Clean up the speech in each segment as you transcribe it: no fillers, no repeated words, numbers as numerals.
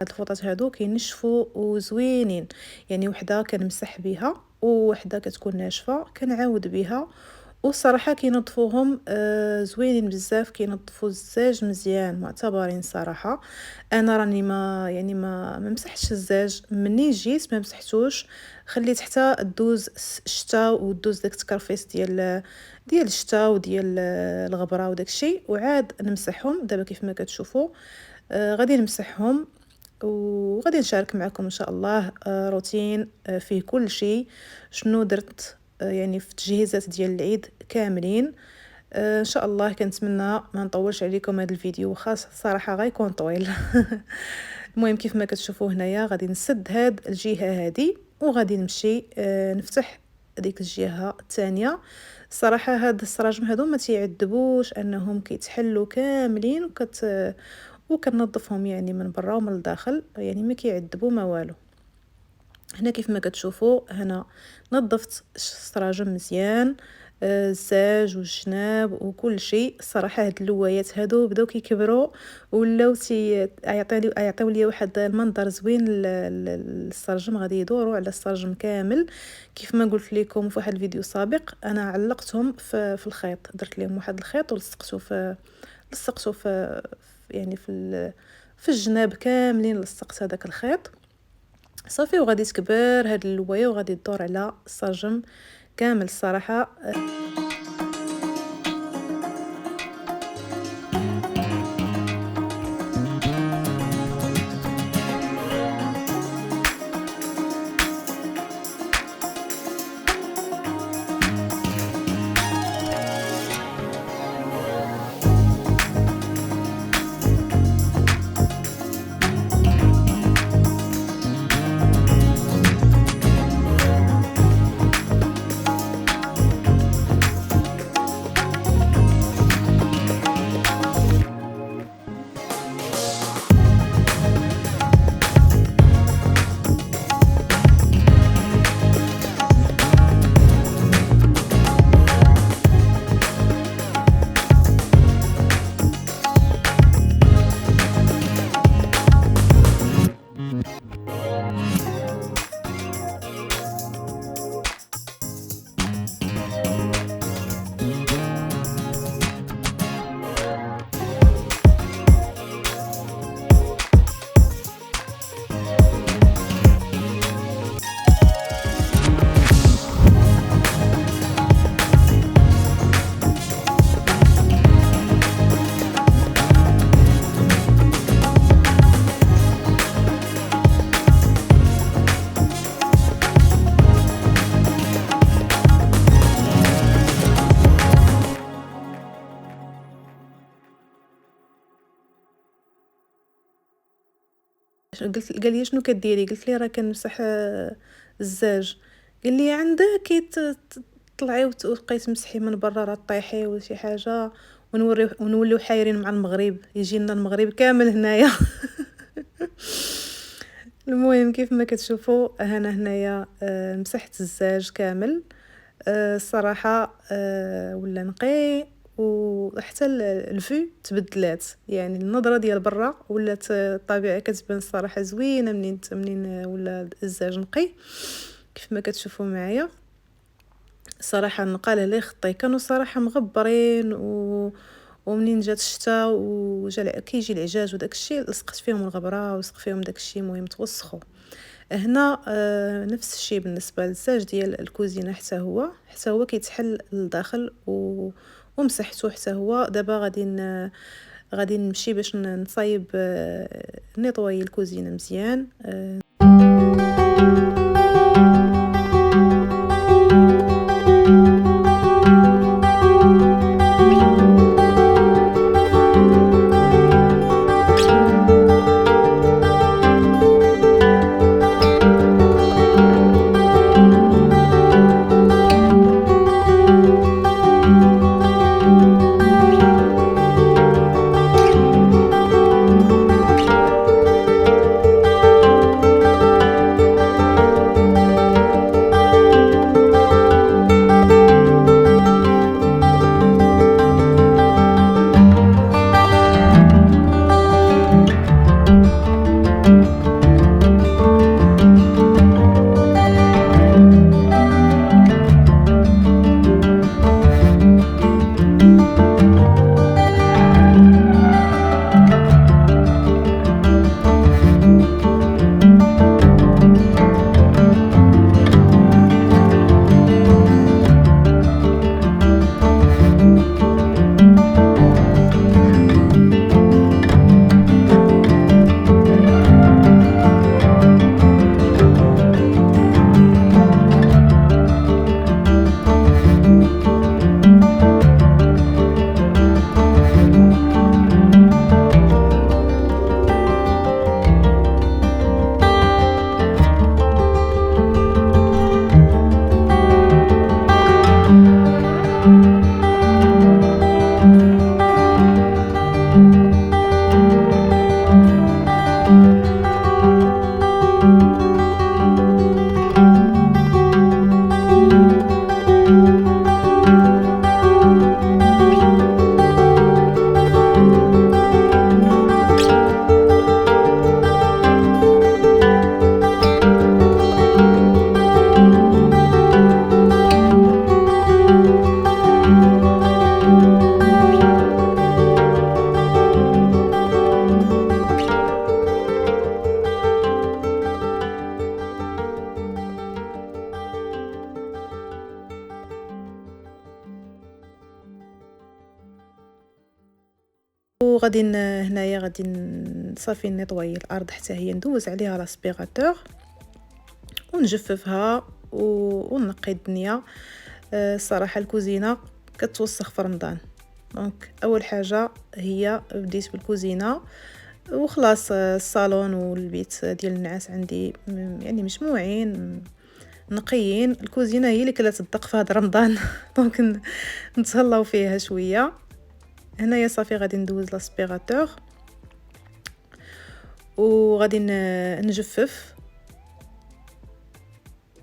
هاد الفوطات هادو كينشفوا وزوينين، يعني وحده كنمسح بها ووحده كتكون ناشفه كنعاود بها، والصراحه كينظفوهم زوينين بزاف، كينظفوا الزاج مزيان معتبرين صراحه. انا راني ما مسحتش الزاج مني جيت، ما مسحتوش، خليت حتى دوز الشتاء ودوز داك التكرفيس ديال الشتاء وديال الغبره وداكشي، وعاد نمسحهم دابا كيف ما كتشوفوا. غادي نمسحهم وغادي نشارك معكم ان شاء الله روتين فيه كل شيء، شنو درت يعني في التجهيزات ديال العيد كاملين. ان شاء الله كنتمنى ما نطولش عليكم هذا الفيديو، خاص صراحه غيكون طويل. المهم كيف ما كتشوفوا هنايا غادي نسد هاد الجهه هذه وغادي نمشي نفتح ديك الجهه الثانيه. الصراحه هاد السراجم هادو ما تيعذبوش انهم كيتحلوا كاملين وكنظفهم يعني من برا ومن الداخل، يعني ما كيعذبوا ما والو. هنا كيف ما كتشوفوا هنا نظفت السراجم مزيان، الزاج والجناب وكل شيء. الصراحه هاد اللوايات هادو بداو كيكبروا ولاو يعطيو لي واحد المنظر زوين للسرجم، غادي يدوروا على السرجم كامل. كيف ما قلت لكم في واحد الفيديو سابق انا علقتهم في الخيط، درت لهم واحد الخيط ولصقته في يعني في الجناب كاملين، لصقت هذاك الخيط صافي، وغادي تكبر هاد اللوايه وغادي تدور على السرجم كامل الصراحه. قال لي شنو كديري؟ قلت لي راه كنمسح الزاج. قال لي عندك طلعي وتبقاي تمسحي من برا راه طيحي ولا شي حاجه، ونوليو حايرين مع المغرب، يجي لنا المغرب كامل هنايا. المهم كيف ما كتشوفوا انا هنايا مسحت الزاج كامل. الصراحه ولا نقي، وحتى الفو تبدلات، يعني النظره ديال برا ولات الطبيعه كتبان الصراحه زوينه منين ولا الزاج نقي كيف ما كتشوفوا معايا. صراحه النقاله اللي خطي كانوا صراحه مغبرين ومنين جات الشتاء كيجي العجاج وداك الشيء لصقت فيهم الغبره ولصق فيهم داك الشيء، مهم توسخوا. هنا نفس الشيء بالنسبه للزاج ديال الكوزينه، حتى هو كيتحل للداخل ومسحته حتى هو. دابا غادي نمشي باش نصايب نيطوي الكوزينه مزيان. وغادي هنايا غادي صافي نيطوي الارض حتى هي ندوز عليها لاسبيغاتور ونجففها ونقي الدنيا. الصراحه الكوزينه كتوسخ في رمضان، دونك اول حاجه هي بديت بالكوزينه وخلاص. الصالون والبيت ديال النعاس عندي يعني مجموعين نقيين. الكوزينه هي اللي كانت تدق في هذا رمضان دونك نتهلاو فيها شويه. هنايا صافي غادي ندوز لاسبيغاتور وغادي نجفف.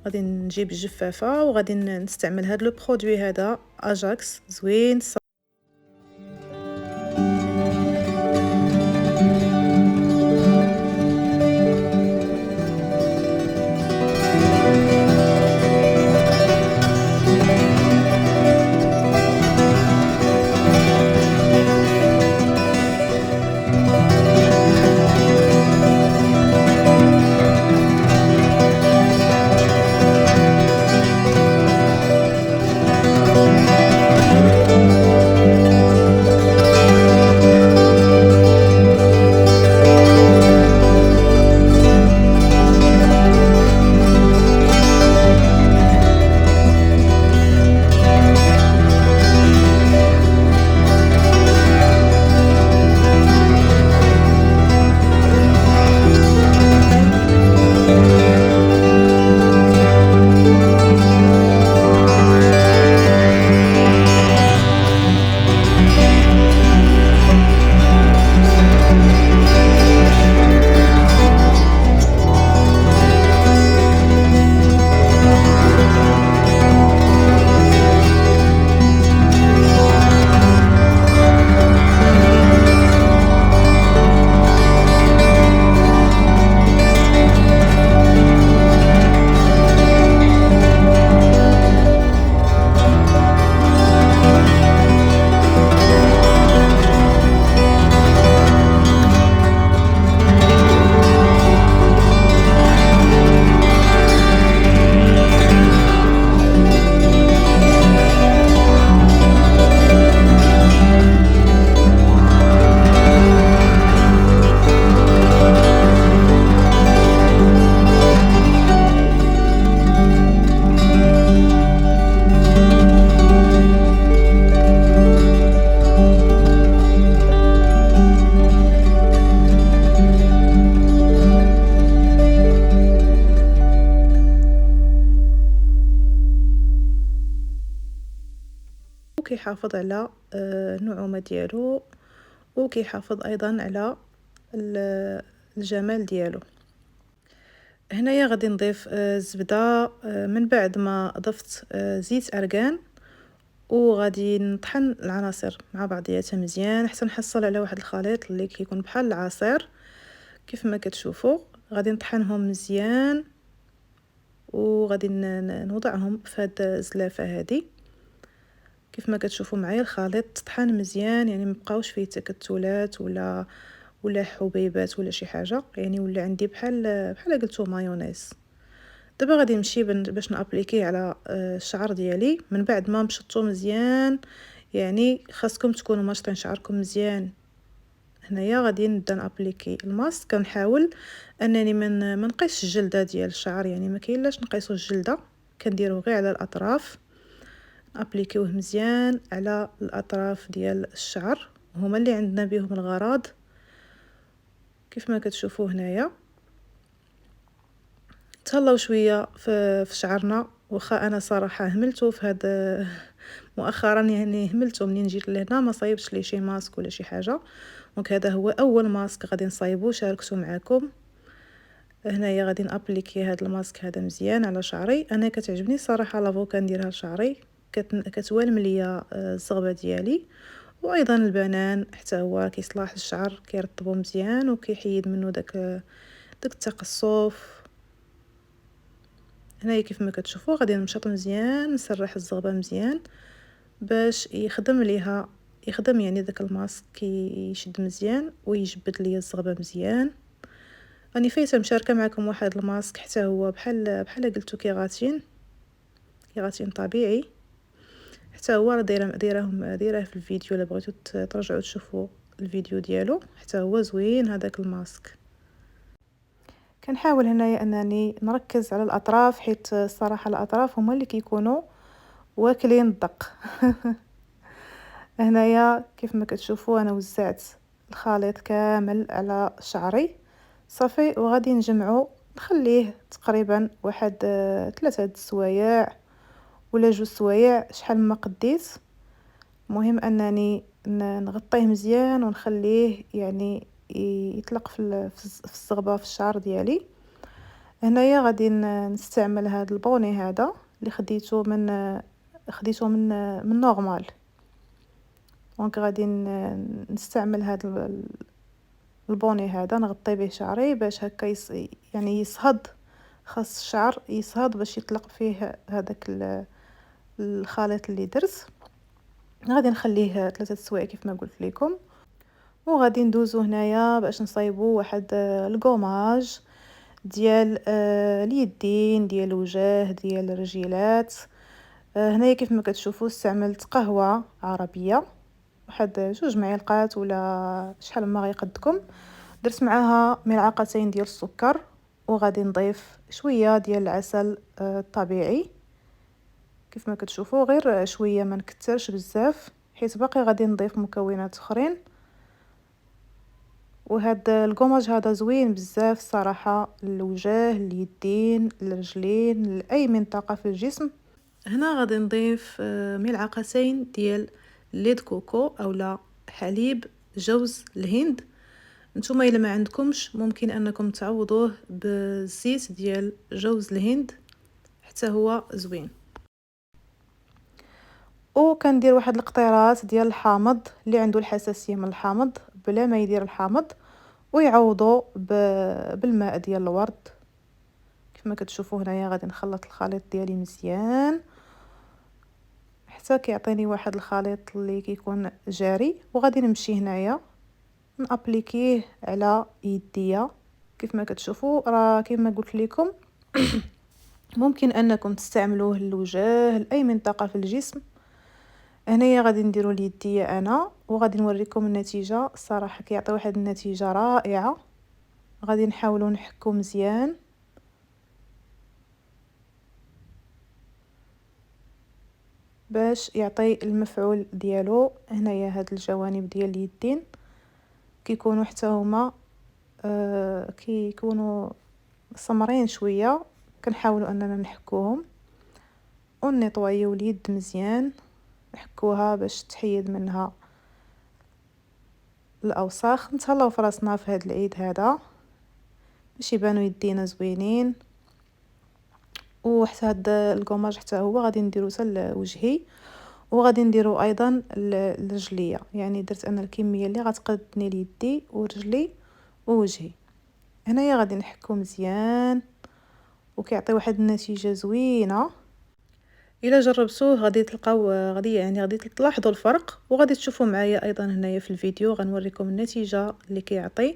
غادي نجيب الجفافه وغادي نستعمل هذا لو برودوي هذا اجاكس زوين. وكيحافظ على النعومه ديالو وكيحافظ ايضا على الجمال ديالو. هنايا غادي نضيف الزبده من بعد ما ضفت زيت ارغان، وغادي نطحن العناصر مع بعضياتها مزيان حتى نحصل على واحد الخليط اللي كيكون بحال العصير. كيف ما كتشوفوا غادي نطحنهم مزيان وغادي نوضعهم في هاد الزلافه هذه. كيف ما كتشوفوا معايا الخليط طحن مزيان، يعني مبقاوش فيه تكتلات ولا حبيبات ولا شي حاجه، يعني ولا عندي بحال قلتو مايونيز. دابا غادي نمشي باش نابليكيه على الشعر ديالي. من بعد ما مشطو مزيان، يعني خاصكم تكونوا ماشطين شعركم مزيان. هنايا غادي نبدا نابليكي الماسك. كنحاول انني ما نقيسش الجلده ديال الشعر، يعني ما كاينلاش نقيسوا الجلده، كنديروه غير على الاطراف. ابليكيوه مزيان على الاطراف ديال الشعر، هما اللي عندنا بهم الغرض. كيف ما كتشوفوا هنايا تهلاو شويه في شعرنا. واخا انا صراحه هملتو في هذا مؤخرا، يعني هملتو منين جيت لهنا ما صايبش لي شي ماسك ولا شي حاجه. دونك هذا هو اول ماسك غادي نصايبو شاركته معكم. هنايا غادي نابليكي هذا الماسك هذا مزيان على شعري. انا كتعجبني صراحه لافوكا نديرها لشعري، كتوالم ليا الزغبه ديالي. وايضا البنان حتى هو كيصلاح الشعر، كيرطبو مزيان وكيحيد منه داك التقصف. هنايا كيف ما كتشوفوا غادي نمشط مزيان، نسرح الزغبه مزيان باش يخدم يعني داك الماسك يشد مزيان ويجبد ليا الزغبه مزيان. راني فايته مشاركه معكم واحد الماسك حتى هو بحال قلتو كيغاتين طبيعي. حتى هو راه دايره في الفيديو الا بغيتو ترجعوا تشوفوا الفيديو ديالو، حتى هو زوين هذاك الماسك. كنحاول هنايا انني نركز على الاطراف، حيت الصراحه الاطراف هما اللي كيكونوا واكلين الدق. هنايا كيف ما كتشوفوا انا وزعت الخليط كامل على شعري صافي، وغادي نجمعو نخليه تقريبا واحد 3 د السوايع ولا 2 سوايع، شحال ما قديت. مهم انني نغطيه مزيان ونخليه يعني يطلق في الصغبه في الشعر ديالي. هنايا غادي نستعمل هذا البوني هذا اللي خديته من نورمال. دونك غادي نستعمل هذا البوني هذا نغطي به شعري باش هكا يعني يصهد، خاص الشعر يصهد باش يطلق فيه هذاك الخليط اللي درت. غادي نخليه 3 سوايع كيف ما قلت لكم، وغادي ندوزو هنايا باش نصايبو واحد الكوماج ديال اليدين، ديال الوجه، ديال الرجيلات. هنايا كيف ما كتشوفوا استعملت قهوه عربيه، واحد 2 معالق ولا شحال ما غيقدكم. درت معاها ملعقتين ديال السكر، وغادي نضيف شويه ديال العسل الطبيعي كيف ما كتشوفوا، غير شويه ما نكثرش بزاف حيت باقي غادي نضيف مكونات اخرين. وهذا الكوماج هذا زوين بزاف الصراحه، الوجه، اليدين، الرجلين، لاي منطقه في الجسم. هنا غادي نضيف ملعقتين ديال ليد كوكو اولا حليب جوز الهند. نتوما الا ما عندكمش ممكن انكم تعوضوه بالزيت ديال جوز الهند، حتى هو زوين. وكندير واحد القطيرات ديال الحامض اللي عنده الحساسيه من الحامض بلا ما يدير الحامض، ويعوضوا بالماء ديال الورد. كيف ما كتشوفوا هنايا غادي نخلط الخليط ديالي مزيان حتى كيعطيني واحد الخليط اللي كيكون جاري، وغادي نمشي هنايا نابليكيه على يديا. كيف ما كتشوفوا راه كيما قلت لكم ممكن انكم تستعملوه للوجه لاي منطقه في الجسم. هنايا غادي نديرو ليديا انا، وغادي نوريكم النتيجه. الصراحه كيعطي واحد النتيجه رائعه. غادي نحاولوا نحكو مزيان باش يعطي المفعول ديالو. هنايا هاد الجوانب ديال اليدين كيكونوا حتى هما كيكونوا سمرين شويه، كنحاولوا اننا نحكوهم ونيطوايو اليد مزيان، نحكوها باش تحيد منها الاوساخ. نتهلاو في راسنا في هذا العيد هذا باش يبانوا يدينا زوينين. وحتى هذا الكوماج حتى هو غادي نديرو حتى لوجهي، وغادي نديرو ايضا الرجليه. يعني درت انا الكميه اللي غتقدني ليدي ورجلي ووجهي. هنايا غادي نحكو مزيان وكيعطي واحد النتيجه زوينه. الا جربتوه غادي تلقاو غادي تلاحظوا الفرق، وغادي تشوفوا معايا ايضا هنايا في الفيديو غنوريكم النتيجه اللي كيعطي.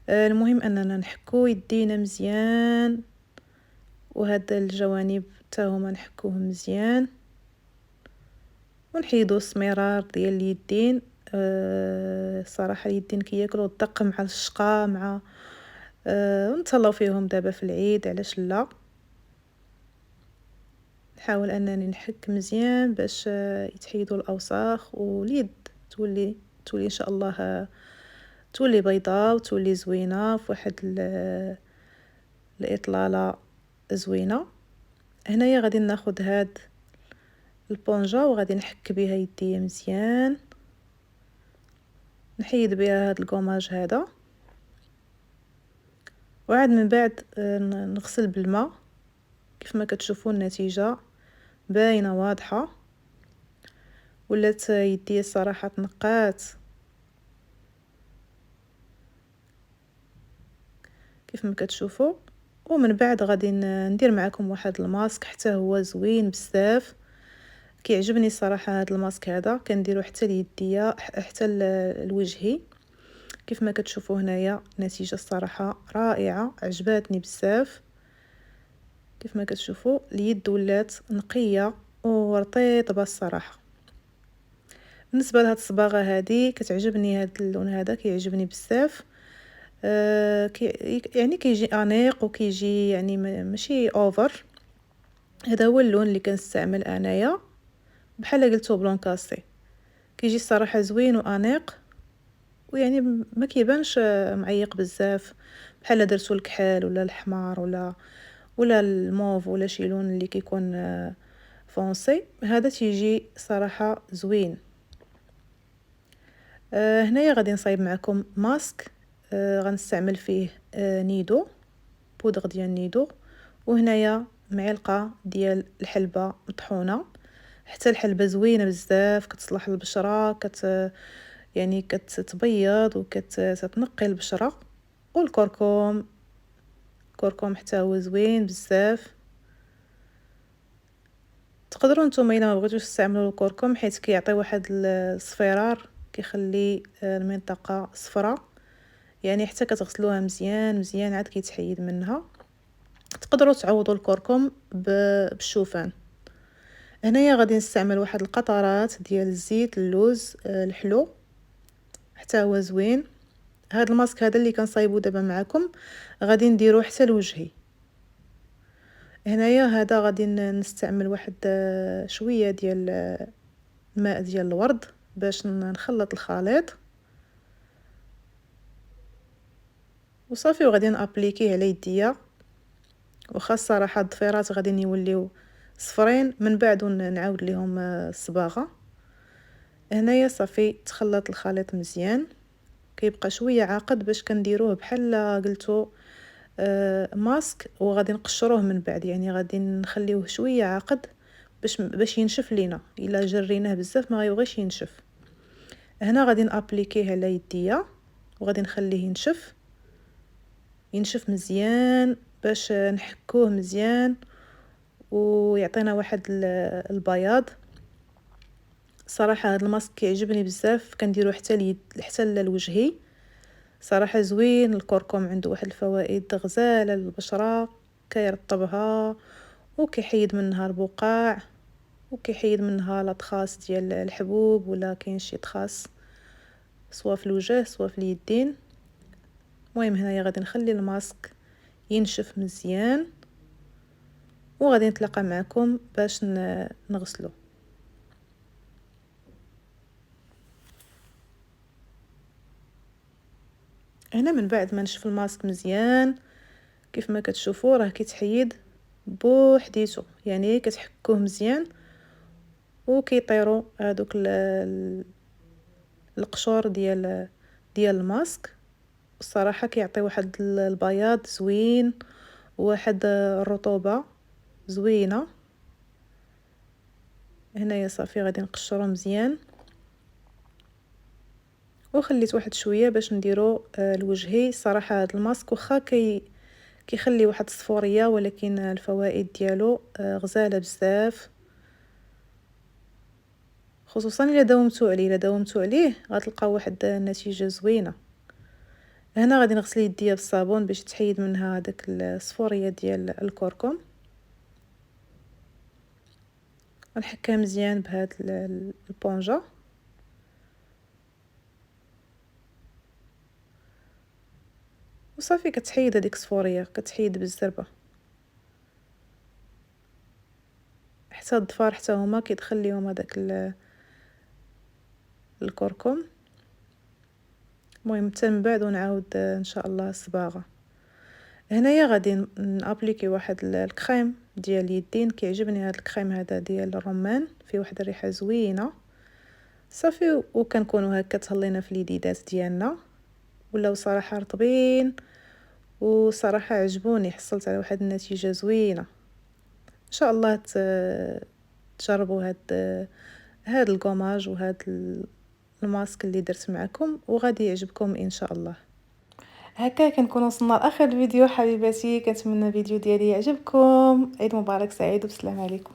المهم اننا نحكو يدينا مزيان، وهاد الجوانب حتى هما نحكوهم مزيان، ونحيدوا السمرار ديال اليدين. الصراحه اليدين كياكلوا الدق مع الشقه مع ونتهلاو فيهم دابا في العيد، علاش لا. نحاول انني نحك مزيان باش يتحيدوا الاوساخ، واليد تولي ان شاء الله تولي بيضاء وتولي زوينه في واحد الاطلاله زوينه. هنايا غادي ناخذ هاد البونجا وغادي نحك بها يديا مزيان، نحيد بها هاد الكوماج هذا، وعاد من بعد نغسل بالماء. كيف ما كتشوفوا النتيجه باينه واضحه، ولات يدي الصراحه تنقات كيف ما كتشوفوا. ومن بعد غادي ندير معكم واحد الماسك حتى هو زوين بزاف. كيعجبني الصراحه هذا الماسك هذا، كنديرو حتى ليديا حتى لوجهي. كيف ما كتشوفوا هنايا نتيجه الصراحه رائعه، عجباتني بزاف. كيف ما كتشوفوا اليد ولات نقيه ورطيطه الصراحه. بالنسبه لهاد الصباغه هذه كتعجبني، هاد اللون هذا كيعجبني بزاف. يعني كيجي انيق وكيجي يعني ماشي اوفر. هذا هو اللون اللي كنستعمل انايا، بحال قلتو بلون كاسي. كيجي الصراحه زوين وانيق، ويعني ما كيبانش معيق بزاف، بحال درتو الكحل ولا الاحمر ولا الموف ولا شي لون اللي كيكون فونسي. هذا تيجي صراحه زوين. هنايا غادي نصايب معكم ماسك. غنستعمل فيه نيدو، بودغ ديال نيدو، وهنايا معلقه ديال الحلبه مطحونه. حتى الحلبه زوينه بزاف، كتصلح للبشره، يعني كتبيض وكتنقي البشره. والكركم، الكركم حتى هو زوين بزاف. تقدروا نتوما الا ما بغيتوش تستعملوا الكركم حيت كيعطي واحد الصفيرار، كيخلي المنطقه صفراء، يعني حتى كتغسلوها مزيان مزيان عاد كيتحيد منها. تقدروا تعوضوا الكركم بالشوفان. هنايا غادي نستعمل واحد القطرات ديال الزيت اللوز الحلو، حتى هو زوين. هذا الماسك هذا اللي كنصايبو دابا معكم غادي نديروه حتى لوجهي. هنايا هذا غادي نستعمل واحد شويه ديال الماء ديال الورد باش نخلط الخليط وصافي، وغادي نابليكيه على يديا. وخا الصراحه الضفيرات غادي يوليو صفرين من بعد نعاود ليهم الصباغه. هنايا صافي تخلط الخليط مزيان، كيبقى شويه عاقد باش كنديروه بحال قلتو ماسك، وغادي نقشروه من بعد، يعني غادي نخليوه شويه عاقد باش ينشف لينا. الا جريناه بزاف ما غيبغيش ينشف. هنا غادي نابليكيه على يديا وغادي نخليه ينشف مزيان باش نحكوه مزيان ويعطينا واحد البياض. صراحه هذا الماسك كيعجبني بزاف، كنديرو حتى اليد حتى لوجهي. صراحه زوين. الكركم عنده واحد الفوائد غزاله للبشره، كيرطبها وكيحيد منها البقع وكيحيد منها الاطخاص ديال الحبوب، ولا كاين شي طخاص سواء في الوجه سواء في اليدين. المهم هنايا غادي نخلي الماسك ينشف مزيان وغادي نتلاقى معكم باش نغسلو. هنا من بعد ما نشف الماسك مزيان كيف ما كتشوفوا راه كيتحيد بوحديتو، يعني كتحكوه مزيان وكيطيروا هذوك القشور ديال الماسك. الصراحه كيعطي واحد البياض زوين، وواحد الرطوبه زوينه. هنايا صافي غادي نقشرو مزيان، وخليت واحد شويه باش نديرو لوجهي. صراحه هذا الماسك واخا كيخلي واحد الصفوريه، ولكن الفوائد ديالو غزاله بزاف، خصوصا الا داومتو عليه غتلقاو واحد النتيجه زوينه. هنا غادي نغسل يديا بالصابون باش تحيد منها داك الصفوريه ديال الكركم، ونحكها مزيان بهاد البونجا. وصافي كتحيد هذيك الصفوريه، كتحيد بالزربه. حتى الضفار حتى هما كيدخل ليهم هذاك الكركم. المهم حتى من بعد ونعاود ان شاء الله الصباغه. هنايا غادي نابليكي واحد الكريم ديال اليدين. كيعجبني هذا الكريم هذا ديال الرمان، فيه واحد الريحه زوينه صافي. وكنكونوا هكا تهلينا في اليديدات ديالنا، ولاو صراحه رطبين، وصراحه عجبوني، حصلت على واحد النتيجه زوينه. ان شاء الله تجربوا هاد الكوماج وهاد الماسك اللي درت معكم، وغادي يعجبكم ان شاء الله. هكا كنكون وصلنا لاخر الفيديو حبيباتي. كنتمنى الفيديو ديالي يعجبكم. عيد مبارك سعيد وبسلام عليكم.